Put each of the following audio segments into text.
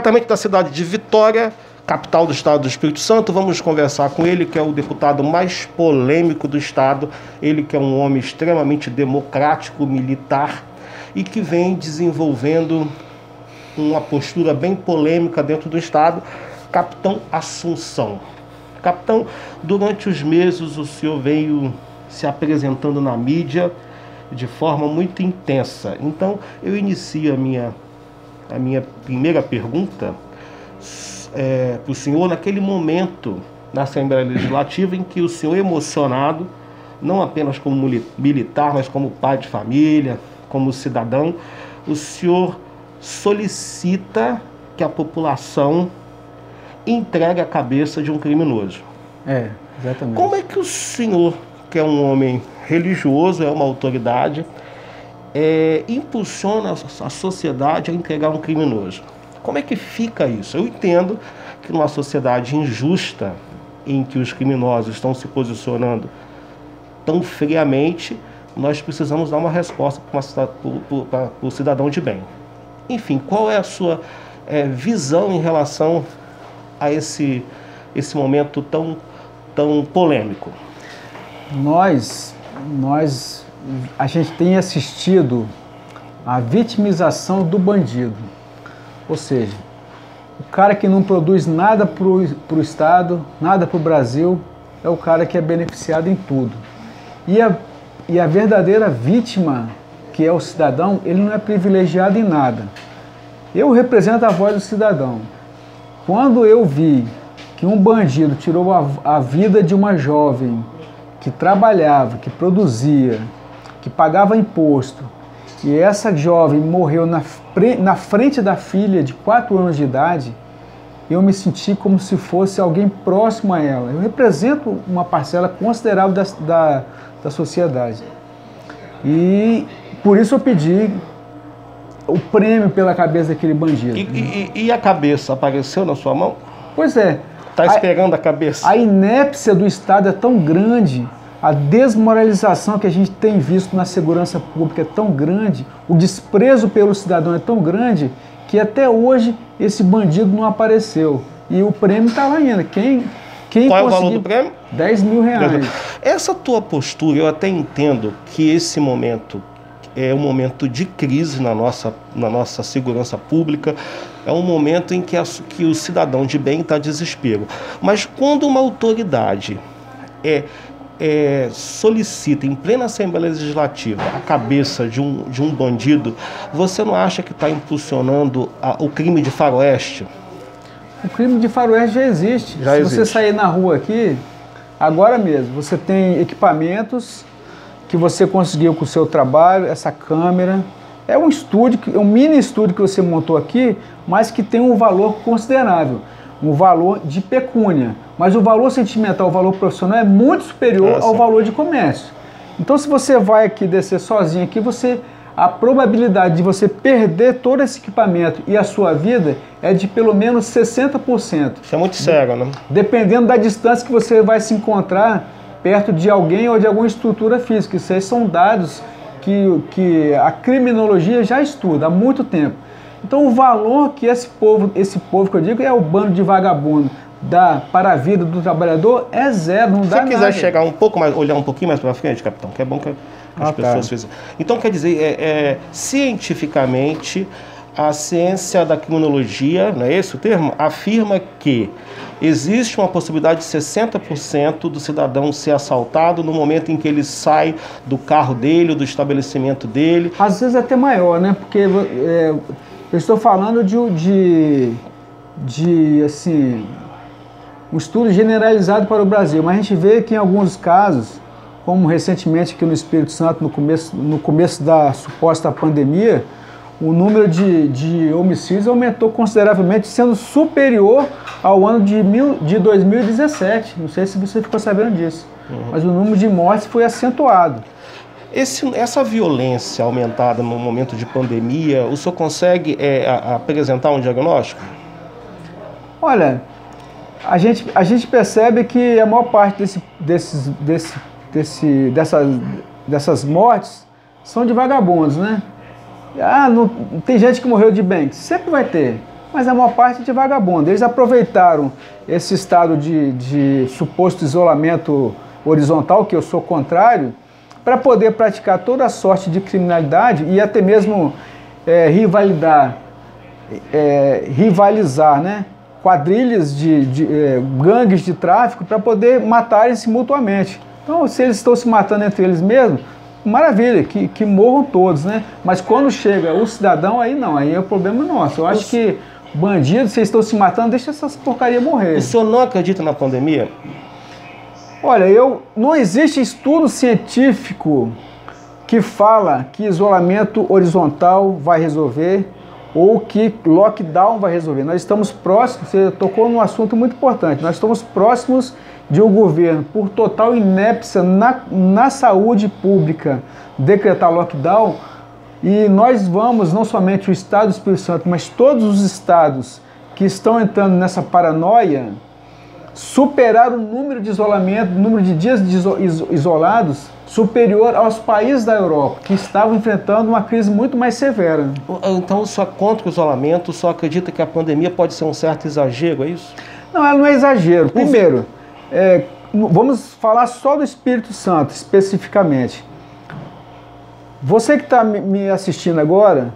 Diretamente da cidade de Vitória, capital do estado do Espírito Santo, vamos conversar com ele, que é o deputado mais polêmico do estado, ele que é um homem extremamente democrático, militar, e que vem desenvolvendo uma postura bem polêmica dentro do estado, capitão Assunção. Capitão, durante os meses o senhor veio se apresentando na mídia de forma muito intensa. Então, eu inicio a minha primeira pergunta para o senhor, naquele momento na Assembleia Legislativa em que o senhor, emocionado, não apenas como militar, mas como pai de família, como cidadão, o senhor solicita que a população entregue a cabeça de um criminoso. Exatamente. Como é que o senhor, que é um homem religioso, é uma autoridade, impulsiona a sociedade a entregar um criminoso? Como é que fica isso? Eu entendo que numa sociedade injusta, em que os criminosos estão se posicionando tão friamente, nós precisamos dar uma resposta para o cidadão de bem. Enfim, qual é a sua visão em relação a esse momento tão polêmico? A gente tem assistido à vitimização do bandido. Ou seja, o cara que não produz nada para o Estado, nada para o Brasil, é o cara que é beneficiado em tudo. E a verdadeira vítima, que é o cidadão, ele não é privilegiado em nada. Eu represento a voz do cidadão. Quando eu vi que um bandido tirou a vida de uma jovem que trabalhava, que produzia, que pagava imposto, e essa jovem morreu na frente da filha de 4 anos de idade, eu me senti como se fosse alguém próximo a ela. Eu represento uma parcela considerável da sociedade. E por isso eu pedi o prêmio pela cabeça daquele bandido. E a cabeça apareceu na sua mão? Pois é. Está esperando a cabeça? A inépcia do Estado é tão grande, a desmoralização que a gente tem visto na segurança pública é tão grande, o desprezo pelo cidadão é tão grande, que até hoje esse bandido não apareceu. E o prêmio está lá ainda. Qual é o valor do prêmio? R$10 mil. Essa tua postura, eu até entendo que esse momento é um momento de crise na nossa segurança pública, é um momento em que o cidadão de bem está em desespero. Mas quando uma autoridade solicita em plena Assembleia Legislativa a cabeça de um bandido, você não acha que está impulsionando o crime de faroeste? O crime de faroeste já existe. Se você sair na rua aqui, agora mesmo, você tem equipamentos que você conseguiu com o seu trabalho, essa câmera. É um estúdio, um mini estúdio que você montou aqui, mas que tem um valor considerável, um valor de pecúnia. Mas o valor sentimental, o valor profissional é muito superior ao valor de comércio. Então, se você vai aqui descer sozinho aqui, a probabilidade de você perder todo esse equipamento e a sua vida é de pelo menos 60%. Isso é muito sério, né? Dependendo da distância que você vai se encontrar perto de alguém ou de alguma estrutura física. Isso aí são dados que a criminologia já estuda há muito tempo. Então, o valor que esse povo que eu digo é o bando de vagabundo, dá para a vida do trabalhador é zero, não dá nada. Se quiser chegar olhar um pouquinho mais para frente, capitão, que é bom que as pessoas fizem. Então, quer dizer, cientificamente, a ciência da criminologia, não é esse o termo? Afirma que existe uma possibilidade de 60% do cidadão ser assaltado no momento em que ele sai do carro dele, do estabelecimento dele. Às vezes até maior, né? Porque eu estou falando de assim, um estudo generalizado para o Brasil, mas a gente vê que em alguns casos, como recentemente aqui no Espírito Santo, no começo da suposta pandemia, o número de homicídios aumentou consideravelmente, sendo superior ao ano de 2017. Não sei se você ficou sabendo disso, mas o número de mortes foi acentuado. Essa violência aumentada no momento de pandemia, o senhor consegue apresentar um diagnóstico? Olha, a gente percebe que a maior parte dessas mortes são de vagabundos, né? Não, tem gente que morreu de bem, sempre vai ter. mas a maior parte é de vagabundo. Eles aproveitaram esse estado de suposto isolamento horizontal, que eu sou contrário, para poder praticar toda a sorte de criminalidade e até mesmo rivalizar, né? Quadrilhas gangues de tráfico para poder matarem-se mutuamente. Então, se eles estão se matando entre eles mesmos, maravilha, que morram todos, né? Mas quando chega o cidadão, aí não, aí é o problema nosso. Eu acho que bandidos, vocês estão se matando, deixa essas porcarias morrer. O senhor não acredita na pandemia? Olha, não existe estudo científico que fala que isolamento horizontal vai resolver ou que lockdown vai resolver. Nós estamos próximos, você tocou num assunto muito importante, nós estamos próximos de um governo, por total inépcia na saúde pública, decretar lockdown, e nós vamos, não somente o estado do Espírito Santo, mas todos os estados que estão entrando nessa paranoia, superar o número de isolamento, o número de dias isolados, superior aos países da Europa, que estavam enfrentando uma crise muito mais severa. Então, só contra o isolamento, só acredita que a pandemia pode ser um certo exagero, é isso? Não, ela não é exagero. Primeiro, vamos falar só do Espírito Santo, especificamente. Você que está me assistindo agora,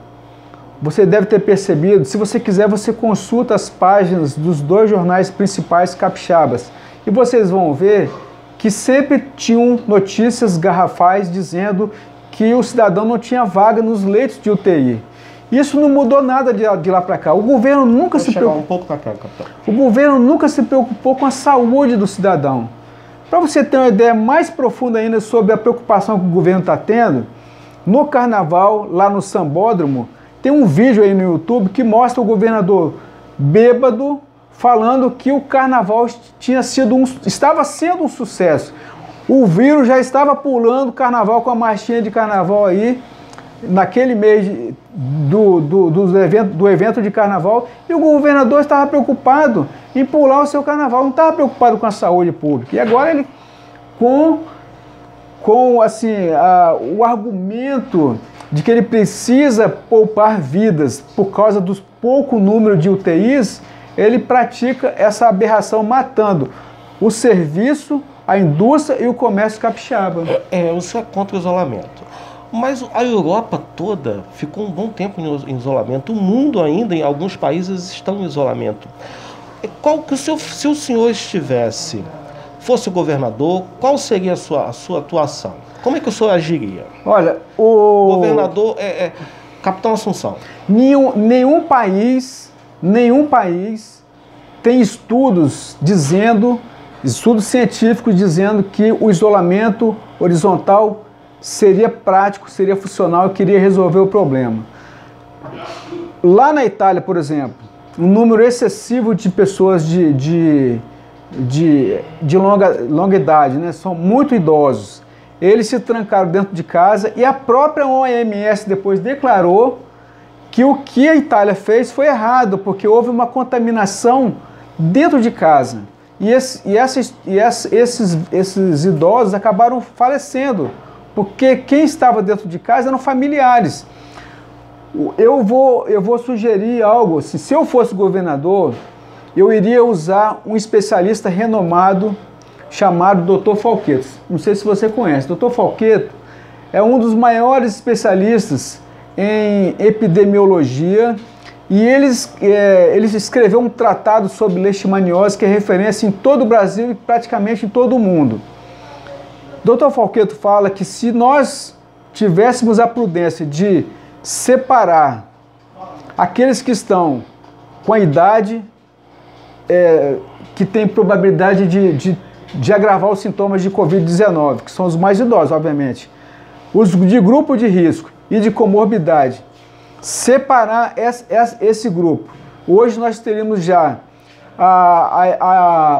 você deve ter percebido, se você quiser, você consulta as páginas dos 2 jornais principais capixabas e vocês vão ver que sempre tinham notícias garrafais dizendo que o cidadão não tinha vaga nos leitos de UTI. Isso não mudou nada de lá para cá. O governo nunca se preocupou. Um pouco pra cá, capitão. O governo nunca se preocupou com a saúde do cidadão. Para você ter uma ideia mais profunda ainda sobre a preocupação que o governo está tendo, no carnaval, lá no Sambódromo, tem um vídeo aí no YouTube que mostra o governador bêbado falando que o carnaval estava sendo um sucesso. O vírus já estava pulando o carnaval com a marchinha de carnaval aí, naquele mês do evento de carnaval, e o governador estava preocupado em pular o seu carnaval, não estava preocupado com a saúde pública. E agora ele, o argumento de que ele precisa poupar vidas por causa do pouco número de UTIs, ele pratica essa aberração matando o serviço, a indústria e o comércio capixaba. O senhor é contra o isolamento. Mas a Europa toda ficou um bom tempo em isolamento. O mundo ainda, em alguns países, estão em isolamento. Se o senhor fosse governador, qual seria a sua atuação? Como é que o senhor agiria? Olha, governador Capitão Assunção. Nenhum país tem estudos científicos dizendo que o isolamento horizontal seria prático, seria funcional e queria resolver o problema. Lá na Itália, por exemplo, um número excessivo de pessoas de longa idade, né, são muito idosos. Eles se trancaram dentro de casa e a própria OMS depois declarou que o que a Itália fez foi errado, porque houve uma contaminação dentro de casa. E esses idosos acabaram falecendo, porque quem estava dentro de casa eram familiares. Eu vou sugerir algo, assim, se eu fosse governador, eu iria usar um especialista renomado chamado Dr. Falqueto. Não sei se você conhece. Dr. Falqueto é um dos maiores especialistas em epidemiologia e ele escreveu um tratado sobre leishmaniose que é referência em todo o Brasil e praticamente em todo o mundo. Dr. Falqueto fala que se nós tivéssemos a prudência de separar aqueles que estão com a idade que tem probabilidade de agravar os sintomas de Covid-19, que são os mais idosos, obviamente, os de grupo de risco e de comorbidade, separar esse grupo. Hoje nós teríamos já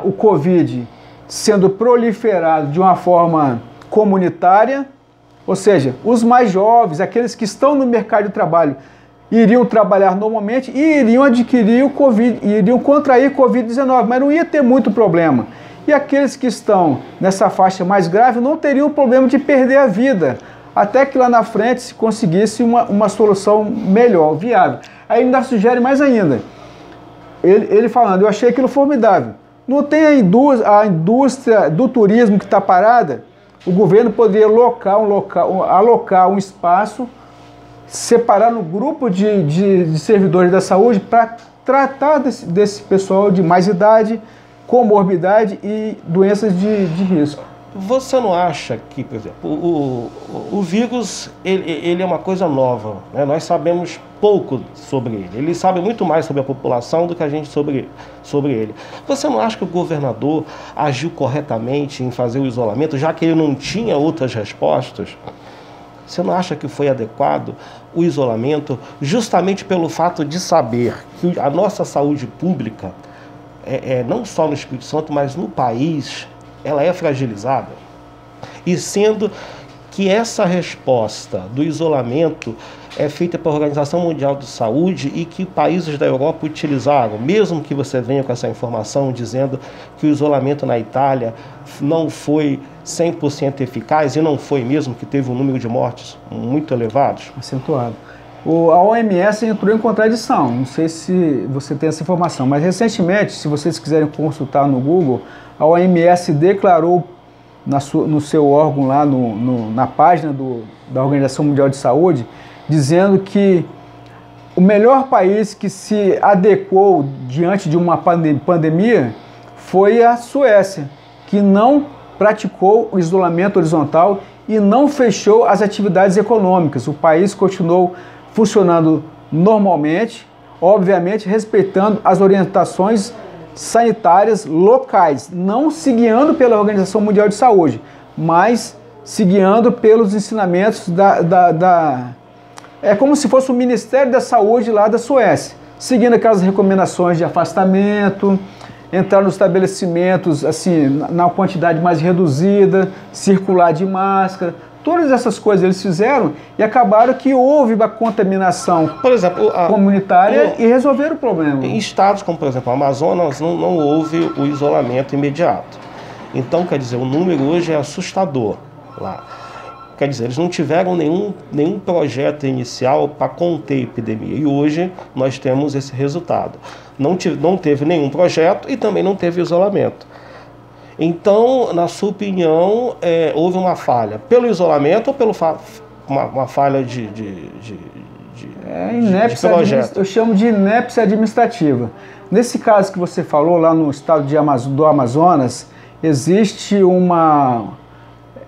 o Covid sendo proliferado de uma forma comunitária, ou seja, os mais jovens, aqueles que estão no mercado de trabalho, iriam trabalhar normalmente e iriam adquirir o Covid, iriam contrair Covid-19, mas não ia ter muito problema. E aqueles que estão nessa faixa mais grave não teriam o problema de perder a vida, até que lá na frente se conseguisse uma solução melhor, viável. Aí ainda sugere mais ainda, ele falando, eu achei aquilo formidável. Não tem a indústria do turismo que está parada, o governo poderia alocar um espaço, separar no grupo de servidores da saúde para tratar desse pessoal de mais idade, comorbidade e doenças de risco. Você não acha que, por exemplo, o vírus ele é uma coisa nova, né? Nós sabemos pouco sobre ele. Ele sabe muito mais sobre a população do que a gente sobre ele. Você não acha que o governador agiu corretamente em fazer o isolamento, já que ele não tinha outras respostas? Você não acha que foi adequado o isolamento justamente pelo fato de saber que a nossa saúde pública, não só no Espírito Santo, mas no país, ela é fragilizada? E sendo que essa resposta do isolamento é feita pela Organização Mundial de Saúde e que países da Europa utilizaram, mesmo que você venha com essa informação dizendo que o isolamento na Itália não foi 100% eficaz, e não foi mesmo, que teve um número de mortes muito elevados. Acentuado. A OMS entrou em contradição, não sei se você tem essa informação, mas recentemente, se vocês quiserem consultar no Google, a OMS declarou no seu órgão lá, na página da Organização Mundial de Saúde, dizendo que o melhor país que se adequou diante de uma pandemia foi a Suécia, que não praticou o isolamento horizontal e não fechou as atividades econômicas. O país continuou funcionando normalmente, obviamente respeitando as orientações sanitárias locais, não se guiando pela Organização Mundial de Saúde, mas se guiando pelos ensinamentos é como se fosse o Ministério da Saúde lá da Suécia, seguindo aquelas recomendações de afastamento, entrar nos estabelecimentos assim, na quantidade mais reduzida, circular de máscara. Todas essas coisas eles fizeram e acabaram que houve uma contaminação, por exemplo, comunitária e resolveram o problema. Em estados como, por exemplo, o Amazonas, não houve o isolamento imediato. Então, quer dizer, o número hoje é assustador lá. Quer dizer, eles não tiveram nenhum projeto inicial para conter a epidemia. E hoje nós temos esse resultado. Não teve nenhum projeto e também não teve isolamento. Então, na sua opinião, houve uma falha pelo isolamento ou pelo uma falha de projeto? Eu chamo de inépcia administrativa. Nesse caso que você falou, lá no estado do Amazonas, existe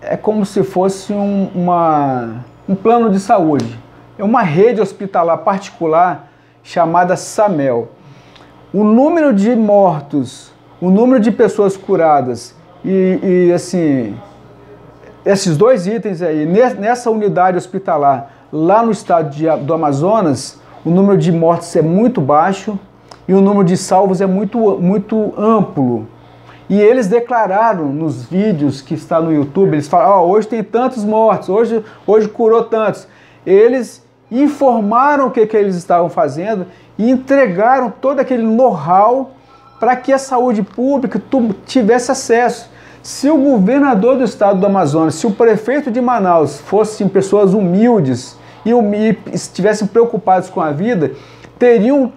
é como se fosse um plano de saúde. É uma rede hospitalar particular chamada SAMEL. O número de mortos, o número de pessoas curadas e assim, esses dois itens aí, nessa unidade hospitalar, lá no estado do Amazonas, o número de mortes é muito baixo e o número de salvos é muito amplo. E eles declararam nos vídeos que está no YouTube, eles falam, hoje tem tantos mortos, hoje curou tantos. Eles informaram o que eles estavam fazendo e entregaram todo aquele know-how para que a saúde pública tivesse acesso. Se o governador do estado do Amazonas, se o prefeito de Manaus fossem pessoas humildes e estivessem preocupados com a vida, teriam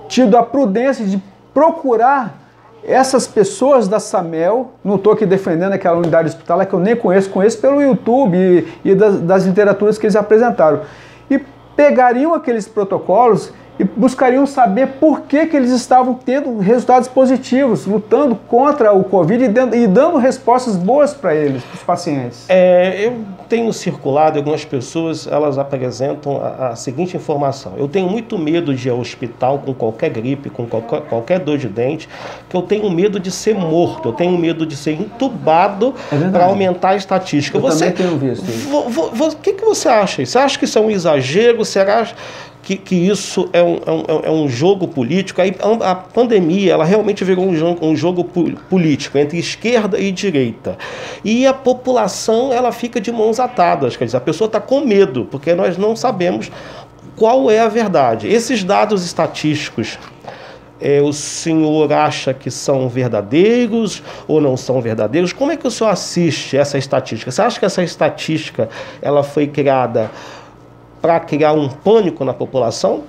tido a prudência de procurar essas pessoas da SAMEL, não estou aqui defendendo aquela unidade hospitalar que eu nem conheço pelo YouTube e das literaturas que eles apresentaram, e pegariam aqueles protocolos e buscariam saber por que eles estavam tendo resultados positivos, lutando contra o Covid e dando respostas boas para eles, para os pacientes. Eu tenho circulado, algumas pessoas elas apresentam a seguinte informação: eu tenho muito medo de ir ao hospital com qualquer gripe, com qualquer dor de dente, que eu tenho medo de ser morto, eu tenho medo de ser entubado para aumentar a estatística. Também tenho visto isso. O que você acha? Você acha que isso é um exagero? Será que isso é um jogo político? A pandemia ela realmente virou um jogo político entre esquerda e direita. E a população ela fica de mãos atadas, quer dizer, a pessoa está com medo, porque nós não sabemos qual é a verdade. Esses dados estatísticos, o senhor acha que são verdadeiros ou não são verdadeiros? Como é que o senhor assiste essa estatística? Você acha que essa estatística ela foi criada para criar um pânico na população?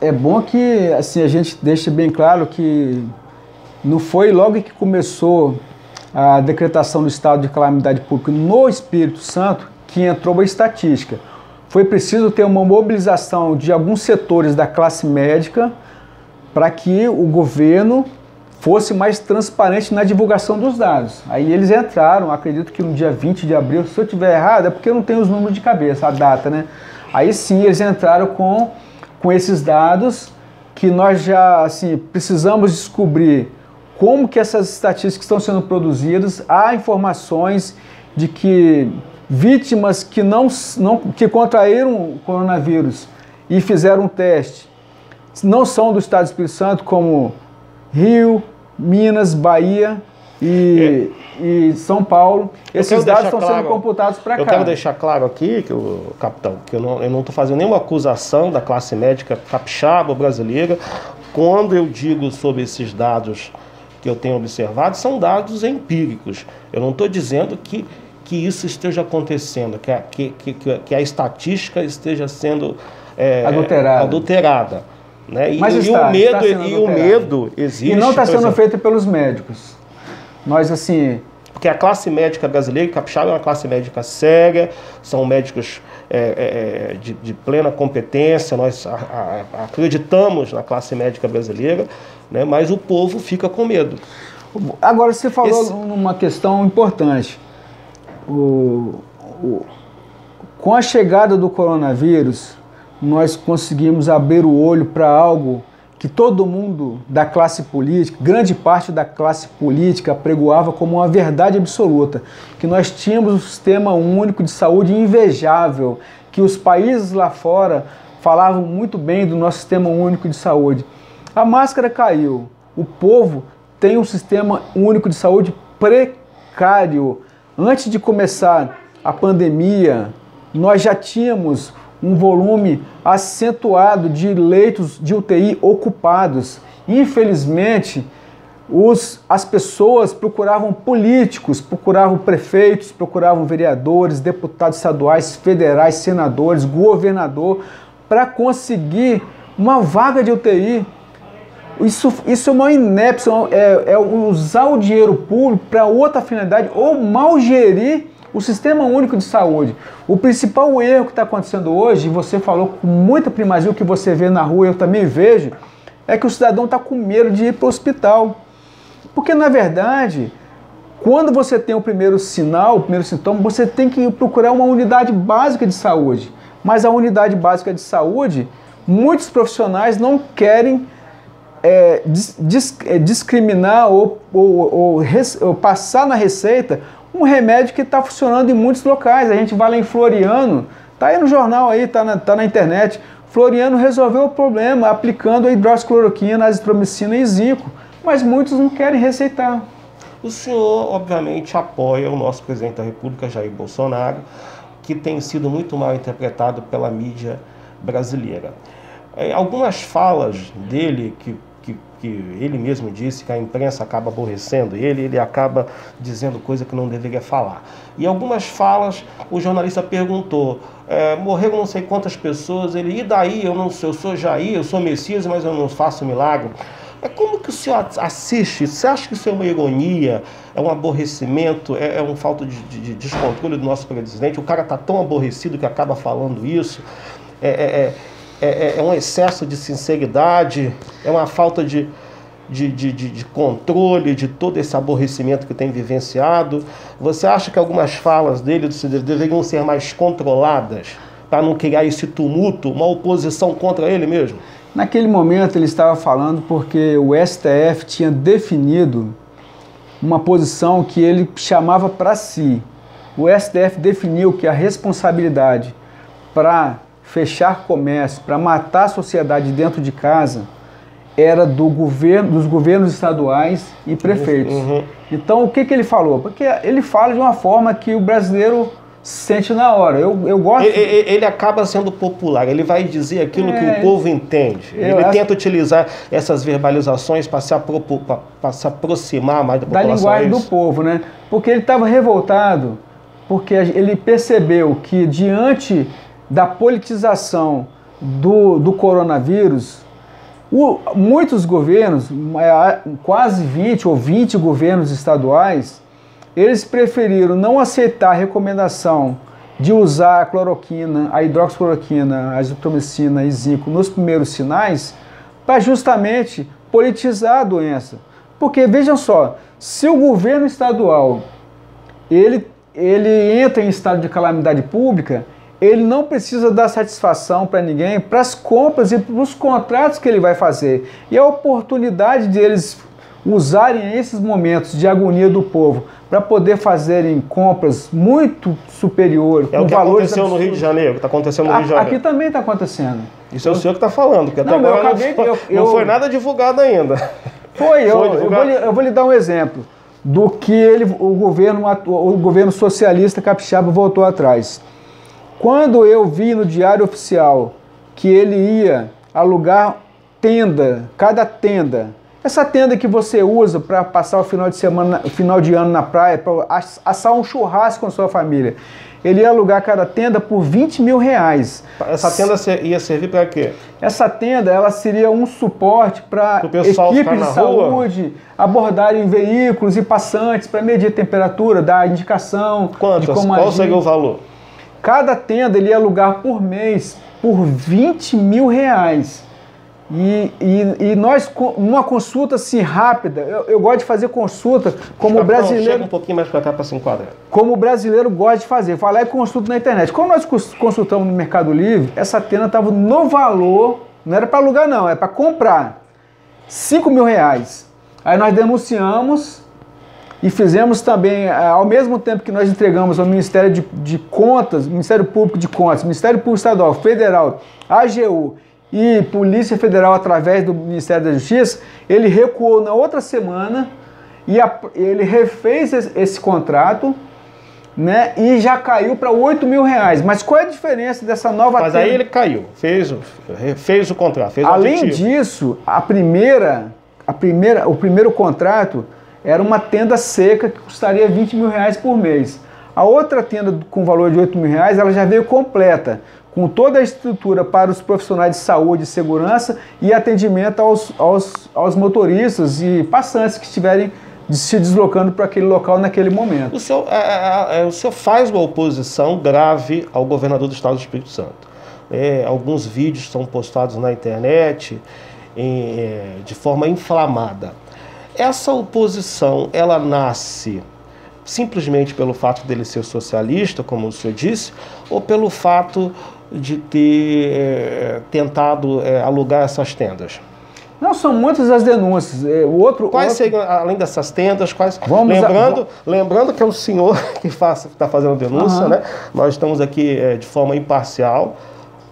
É bom que assim, a gente deixe bem claro que não foi logo que começou a decretação do estado de calamidade pública no Espírito Santo que entrou a estatística. Foi preciso ter uma mobilização de alguns setores da classe médica para que o governo fosse mais transparente na divulgação dos dados. Aí eles entraram, acredito que no dia 20 de abril, se eu estiver errado, é porque eu não tenho os números de cabeça, a data, né? Aí sim, eles entraram com esses dados que nós já assim, precisamos descobrir como que essas estatísticas estão sendo produzidas. Há informações de que vítimas que contraíram o coronavírus e fizeram um teste não são do estado do Espírito Santo, como Rio, Minas, Bahia e São Paulo. Esses dados estão sendo computados para cá. Eu quero deixar claro aqui, capitão, que eu não estou fazendo nenhuma acusação da classe médica capixaba ou brasileira. Quando eu digo sobre esses dados que eu tenho observado, são dados empíricos. Eu não estou dizendo que isso esteja acontecendo, que a estatística esteja sendo adulterada. Né? O medo existe. E não está sendo feito pelos médicos. Nós, assim... Porque a classe médica brasileira, capixaba, é uma classe médica séria, são médicos de plena competência, nós acreditamos na classe médica brasileira, né? Mas o povo fica com medo. Agora, você falou numa questão importante. Com a chegada do coronavírus, nós conseguimos abrir o olho para algo que todo mundo da classe política, grande parte da classe política, apregoava como uma verdade absoluta, que nós tínhamos um sistema único de saúde invejável, que os países lá fora falavam muito bem do nosso sistema único de saúde. A máscara caiu, o povo tem um sistema único de saúde precário. Antes de começar a pandemia, nós já tínhamos um volume acentuado de leitos de UTI ocupados. Infelizmente, as pessoas procuravam políticos, procuravam prefeitos, procuravam vereadores, deputados estaduais, federais, senadores, governador, para conseguir uma vaga de UTI. Isso é uma inépcia, é usar o dinheiro público para outra finalidade ou mal gerir o Sistema Único de Saúde. O principal erro que está acontecendo hoje, e você falou com muita primazia, o que você vê na rua, eu também vejo, é que o cidadão está com medo de ir para o hospital. Porque, na verdade, quando você tem o primeiro sinal, o primeiro sintoma, você tem que procurar uma unidade básica de saúde. Mas a unidade básica de saúde, muitos profissionais não querem discriminar ou passar na receita um remédio que está funcionando em muitos locais. A gente vai lá em Floriano, está aí no jornal, está na internet. Floriano resolveu o problema aplicando a hidroxicloroquina, azitromicina e zinco, mas muitos não querem receitar. O senhor, obviamente, apoia o nosso presidente da República, Jair Bolsonaro, que tem sido muito mal interpretado pela mídia brasileira. Algumas falas dele que ele mesmo disse que a imprensa acaba aborrecendo ele acaba dizendo coisa que não deveria falar. E algumas falas, o jornalista perguntou, morreram não sei quantas pessoas, e daí, eu sou Jair, eu sou Messias, mas eu não faço milagre. Como que o senhor assiste? Você acha que isso é uma ironia, é um aborrecimento, é uma falta de descontrole do nosso presidente? O cara está tão aborrecido que acaba falando isso? É um excesso de sinceridade, é uma falta de controle de todo esse aborrecimento que tem vivenciado. Você acha que algumas falas dele deveriam ser mais controladas para não criar esse tumulto, uma oposição contra ele mesmo? Naquele momento ele estava falando porque o STF tinha definido uma posição que ele chamava para si. O STF definiu que a responsabilidade para fechar comércio, para matar a sociedade dentro de casa, era dos governos estaduais e prefeitos. Uhum. Então, o que ele falou? Porque ele fala de uma forma que o brasileiro sente na hora. Eu gosto... Ele acaba sendo popular, ele vai dizer aquilo que o povo entende. Ele tenta utilizar essas verbalizações para se aproximar mais da população. Da linguagem do povo, né? Porque ele estava revoltado, porque ele percebeu que diante da politização do coronavírus, muitos governos, quase 20 ou 20 governos estaduais, eles preferiram não aceitar a recomendação de usar a cloroquina, a hidroxicloroquina, a azitromicina e zinco nos primeiros sinais, para justamente politizar a doença. Porque, vejam só, se o governo estadual ele entra em estado de calamidade pública, ele não precisa dar satisfação para ninguém, para as compras e para os contratos que ele vai fazer. E a oportunidade de eles usarem esses momentos de agonia do povo para poder fazerem compras muito superiores, com valores absurdos. É o que aconteceu no Rio de Janeiro, está acontecendo no Rio de Janeiro. Aqui também está acontecendo. Isso é o senhor que está falando, porque até agora não foi nada divulgado ainda. Eu vou lhe dar um exemplo do que o governo socialista capixaba voltou atrás. Quando eu vi no Diário Oficial que ele ia alugar cada tenda, essa tenda que você usa para passar o final de ano na praia, para assar um churrasco com a sua família, ele ia alugar cada tenda por R$20 mil. Essa tenda ia servir para quê? Essa tenda ela seria um suporte para equipes de saúde abordarem veículos e passantes para medir a temperatura, dar indicação. Quanto? Qual seria o valor? Cada tenda ele ia alugar por mês por R$20 mil. E nós, numa consulta assim rápida, eu gosto de fazer consulta como brasileiro. Chega um pouquinho mais para cá para se enquadrar. Como o brasileiro gosta de fazer, falar e consulta na internet. Como nós consultamos no Mercado Livre, essa tenda estava no valor, não era para alugar não, era para comprar, R$5 mil. Aí nós denunciamos e fizemos também, ao mesmo tempo que nós entregamos ao Ministério de Contas, Ministério Público de Contas, Ministério Público Estadual, Federal, AGU e Polícia Federal através do Ministério da Justiça, ele recuou na outra semana e ele refez esse contrato, né, e já caiu para R$8 mil. Mas qual é a diferença dessa nova tenda? Mas aí ele caiu, fez o contrato, fez o Além disso, o primeiro contrato era uma tenda seca que custaria R$20 mil por mês. A outra tenda com valor de R$8 mil, ela já veio completa, com toda a estrutura para os profissionais de saúde e segurança e atendimento aos motoristas e passantes que estiverem se deslocando para aquele local naquele momento. O senhor faz uma oposição grave ao governador do estado do Espírito Santo. Alguns vídeos são postados na internet de forma inflamada. Essa oposição, ela nasce simplesmente pelo fato dele ser socialista, como o senhor disse, ou pelo fato de ter tentado alugar essas tendas? Não, são muitas as denúncias. Quais seriam, além dessas tendas, quais... Lembrando que é o senhor que está fazendo a denúncia, né? Nós estamos aqui de forma imparcial.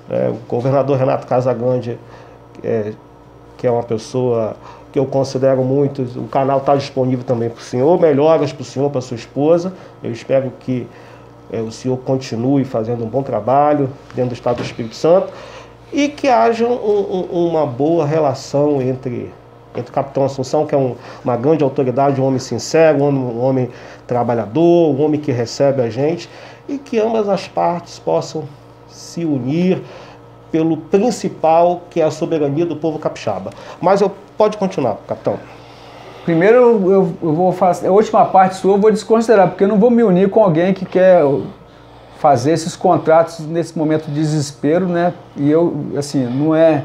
O governador Renato Casagrande, que é uma pessoa que eu considero muito, o canal está disponível também para o senhor, melhoras para o senhor, para a sua esposa. Eu espero que o senhor continue fazendo um bom trabalho dentro do estado do Espírito Santo e que haja uma boa relação entre o capitão Assunção, que é uma grande autoridade, um homem sincero, um homem trabalhador, um homem que recebe a gente, e que ambas as partes possam se unir pelo principal, que é a soberania do povo capixaba. Mas pode continuar, capitão. Primeiro, eu vou fazer a última parte sua, eu vou desconsiderar, porque eu não vou me unir com alguém que quer fazer esses contratos nesse momento de desespero, né? E não é...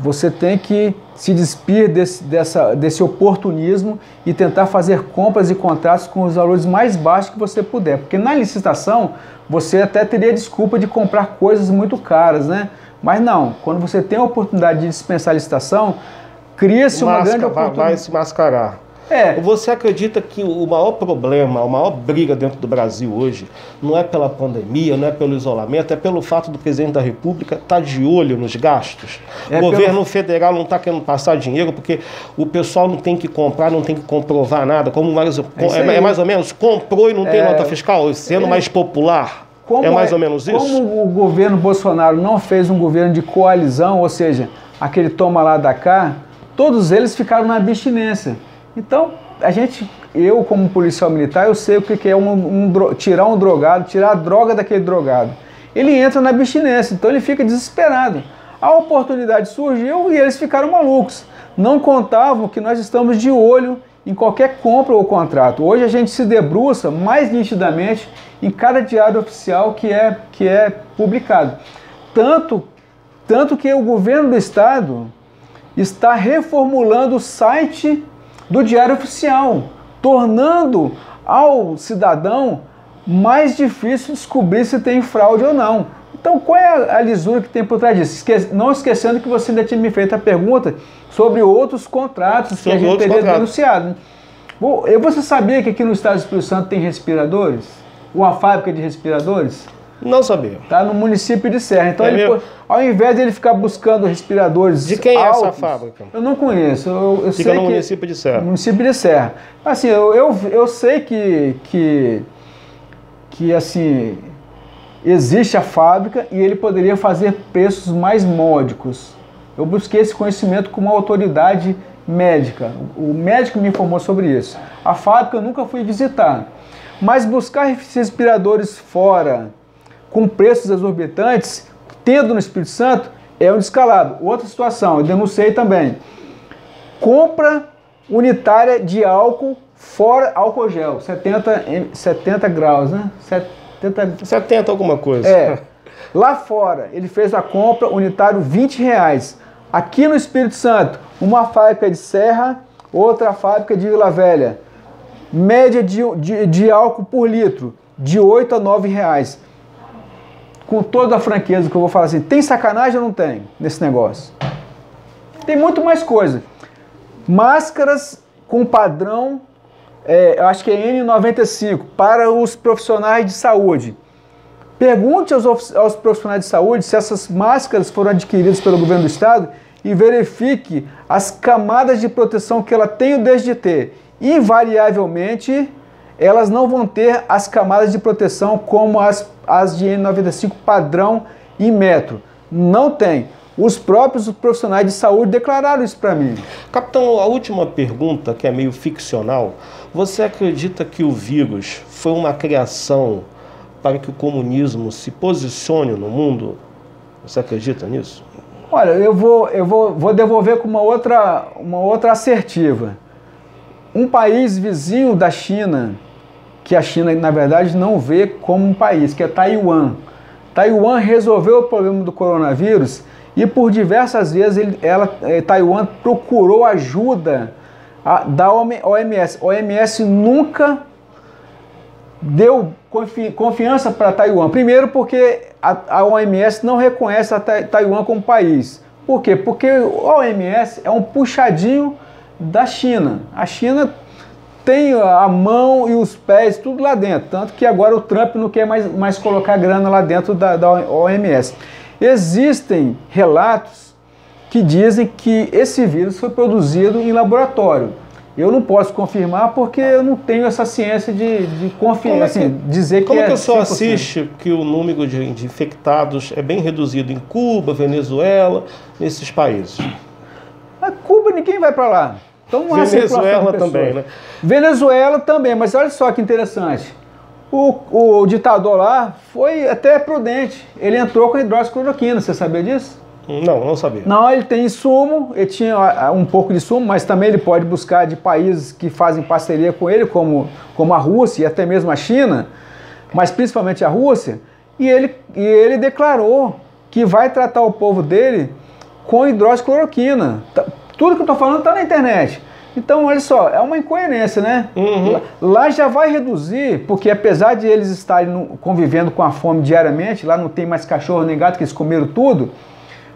Você tem que se despir desse oportunismo e tentar fazer compras e contratos com os valores mais baixos que você puder. Porque na licitação, você até teria desculpa de comprar coisas muito caras, né? Mas não, quando você tem a oportunidade de dispensar a licitação, cria-se uma grande oportunidade. Vai se mascarar. Você acredita que o maior problema, a maior briga dentro do Brasil hoje, não é pela pandemia, não é pelo isolamento, é pelo fato do presidente da República estar de olho nos gastos? O governo federal não está querendo passar dinheiro porque o pessoal não tem que comprar, não tem que comprovar nada. É mais ou menos, comprou e não tem nota fiscal, sendo mais popular. É mais ou menos isso? Como o governo Bolsonaro não fez um governo de coalizão, ou seja, aquele toma lá da cá, todos eles ficaram na abstinência. Então, eu como policial militar, eu sei o que é tirar um drogado, tirar a droga daquele drogado. ele entra na abstinência, então ele fica desesperado. A oportunidade surgiu e eles ficaram malucos. Não contavam que nós estamos de olho em qualquer compra ou contrato. Hoje a gente se debruça mais nitidamente em cada diário oficial que é publicado. Tanto que o governo do estado está reformulando o site do Diário Oficial, tornando ao cidadão mais difícil descobrir se tem fraude ou não. Então, qual é a lisura que tem por trás disso? Não esquecendo que você ainda tinha me feito a pergunta sobre outros contratos que a gente teria denunciado. Você sabia que aqui no estado do Espírito Santo tem respiradores? Uma fábrica de respiradores? Não sabia. Está no município de Serra. Então, ao invés de ele ficar buscando respiradores de quem altos, é essa fábrica? Eu não conheço. Eu Fica sei no município de Serra. Município de Serra. Assim, eu sei que assim, existe a fábrica e ele poderia fazer preços mais módicos. Eu busquei esse conhecimento com uma autoridade médica. O médico me informou sobre isso. A fábrica eu nunca fui visitar. Mas buscar respiradores fora, com preços exorbitantes, tendo no Espírito Santo, é um descalabro. Outra situação, eu denunciei também. Compra unitária de álcool fora álcool gel, 70 graus, né? 70 alguma coisa. É. Lá fora, ele fez a compra unitário R$20. Aqui no Espírito Santo, uma fábrica de Serra, outra fábrica de Vila Velha. Média de álcool por litro, de R$8 a R$9. Com toda a franqueza que eu vou falar assim, tem sacanagem ou não tem nesse negócio? Tem muito mais coisa. Máscaras com padrão, eu acho que é N95, para os profissionais de saúde. Pergunte aos profissionais de saúde se essas máscaras foram adquiridas pelo governo do estado e verifique as camadas de proteção que ela tem o desde ter. Invariavelmente, elas não vão ter as camadas de proteção como as de N95 padrão e metro. Não tem. Os próprios profissionais de saúde declararam isso para mim. Capitão, a última pergunta, que é meio ficcional. Você acredita que o vírus foi uma criação para que o comunismo se posicione no mundo? Você acredita nisso? Olha, eu vou devolver com uma outra assertiva. Um país vizinho da China, que a China, na verdade, não vê como um país, que é Taiwan. Taiwan resolveu o problema do coronavírus e por diversas vezes Taiwan procurou ajuda da OMS. A OMS nunca deu confiança para Taiwan. Primeiro porque a OMS não reconhece a Taiwan como país. Por quê? Porque a OMS é um puxadinho da China. A China tem a mão e os pés tudo lá dentro, tanto que agora o Trump não quer mais colocar grana lá dentro da OMS. Existem relatos que dizem que esse vírus foi produzido em laboratório. Eu não posso confirmar porque eu não tenho essa ciência de confirmar, assim, dizer que como que o senhor 100%. assiste que o número de infectados é bem reduzido em Cuba, Venezuela, nesses países? A Cuba ninguém vai para lá. Então não há Venezuela também, né? Venezuela também, mas olha só que interessante. O ditador lá foi até prudente. Ele entrou com hidroxicloroquina, você sabia disso? Não sabia. Não, ele tem insumo, ele tinha um pouco de insumo, mas também ele pode buscar de países que fazem parceria com ele, como a Rússia e até mesmo a China, mas principalmente a Rússia, e ele declarou que vai tratar o povo dele com hidroxicloroquina. Tudo que eu estou falando está na internet. Então, olha só, é uma incoerência, né? Uhum. Lá já vai reduzir, porque apesar de eles estarem convivendo com a fome diariamente, lá não tem mais cachorro nem gato, que eles comeram tudo,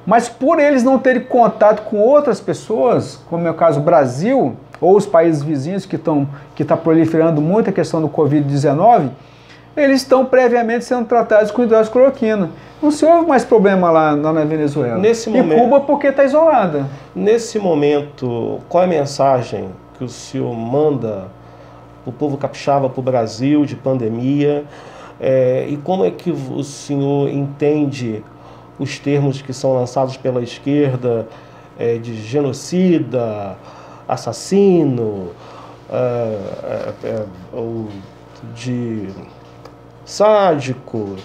mas por eles não terem contato com outras pessoas, como é o caso do Brasil, ou os países vizinhos que está proliferando muito a questão do Covid-19, eles estão previamente sendo tratados com hidroxicloroquina. Não se houve mais problema lá na Venezuela. E Cuba porque está isolada. Nesse momento, qual é a mensagem que o senhor manda para o povo capixaba, para o Brasil, de pandemia? E como é que o senhor entende os termos que são lançados pela esquerda de genocida, assassino, de sádico,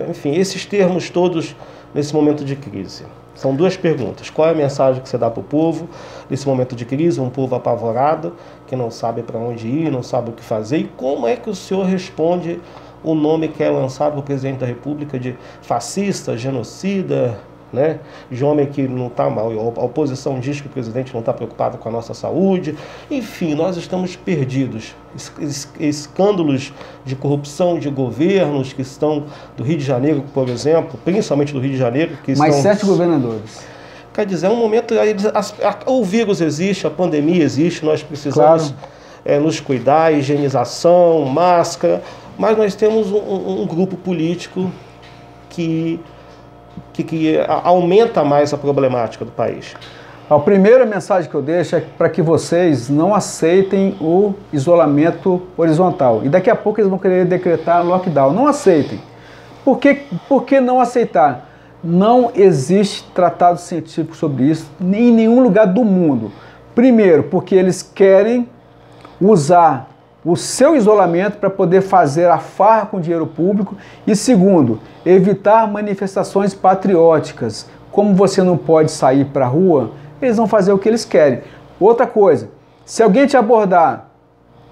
Enfim, esses termos todos nesse momento de crise. São duas perguntas. Qual é a mensagem que você dá para o povo nesse momento de crise, um povo apavorado, que não sabe para onde ir, não sabe o que fazer? E como é que o senhor responde o nome que é lançado para o presidente da República de fascista, genocida, né? De homem que não está mal? A oposição diz que o presidente não está preocupado com a nossa saúde. Enfim, nós estamos perdidos. Escândalos de corrupção de governos que estão do Rio de Janeiro, por exemplo, principalmente do Rio de Janeiro. Que Mais estão... 7 governadores. Quer dizer, é um momento... O vírus existe, a pandemia existe, nós precisamos nos cuidar, higienização, máscara, mas nós temos um grupo político que aumenta mais a problemática do país. A primeira mensagem que eu deixo é para que vocês não aceitem o isolamento horizontal. E daqui a pouco eles vão querer decretar lockdown. Não aceitem. Por que não aceitar? Não existe tratado científico sobre isso em nenhum lugar do mundo. Primeiro, porque eles querem usar o seu isolamento para poder fazer a farra com dinheiro público. E segundo, evitar manifestações patrióticas. Como você não pode sair para a rua, eles vão fazer o que eles querem. Outra coisa, se alguém te abordar,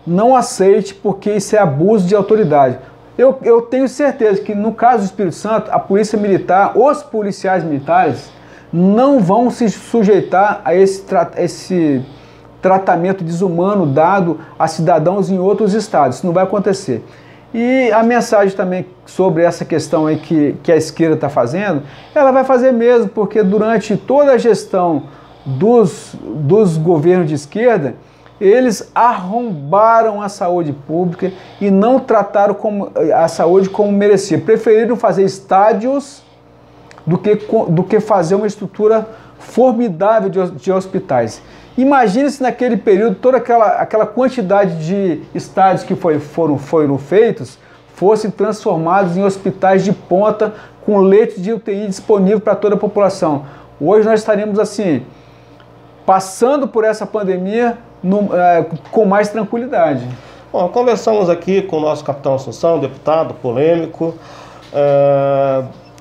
não aceite, porque isso é abuso de autoridade. Eu tenho certeza que no caso do Espírito Santo, a polícia militar, os policiais militares, não vão se sujeitar a esse tratamento desumano dado a cidadãos em outros estados. Isso não vai acontecer. E a mensagem também sobre essa questão aí que a esquerda está fazendo, ela vai fazer mesmo, porque durante toda a gestão dos governos de esquerda, eles arrombaram a saúde pública e não trataram a saúde como merecia. Preferiram fazer estádios do que fazer uma estrutura formidável de hospitais. Imagine se naquele período toda aquela quantidade de estádios que foram feitos fossem transformados em hospitais de ponta com leitos de UTI disponível para toda a população. Hoje nós estaríamos assim, passando por essa pandemia com mais tranquilidade. Bom, conversamos aqui com o nosso capitão Assunção, deputado polêmico.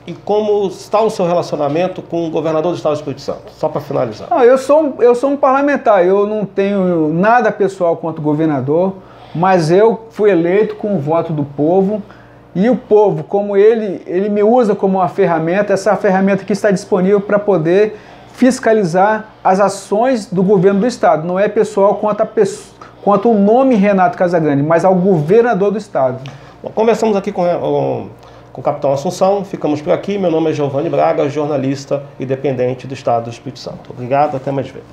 E como está o seu relacionamento com o governador do estado do Espírito Santo? Só para finalizar. Não, eu sou um parlamentar, eu não tenho nada pessoal contra o governador, mas eu fui eleito com o voto do povo, e o povo, como ele me usa como uma ferramenta, essa ferramenta que está disponível para poder fiscalizar as ações do governo do estado. Não é pessoal quanto o nome Renato Casagrande, mas ao governador do estado. Bom, conversamos aqui com o capitão Assunção, ficamos por aqui. Meu nome é Giovanni Braga, jornalista independente do estado do Espírito Santo. Obrigado, até mais vezes.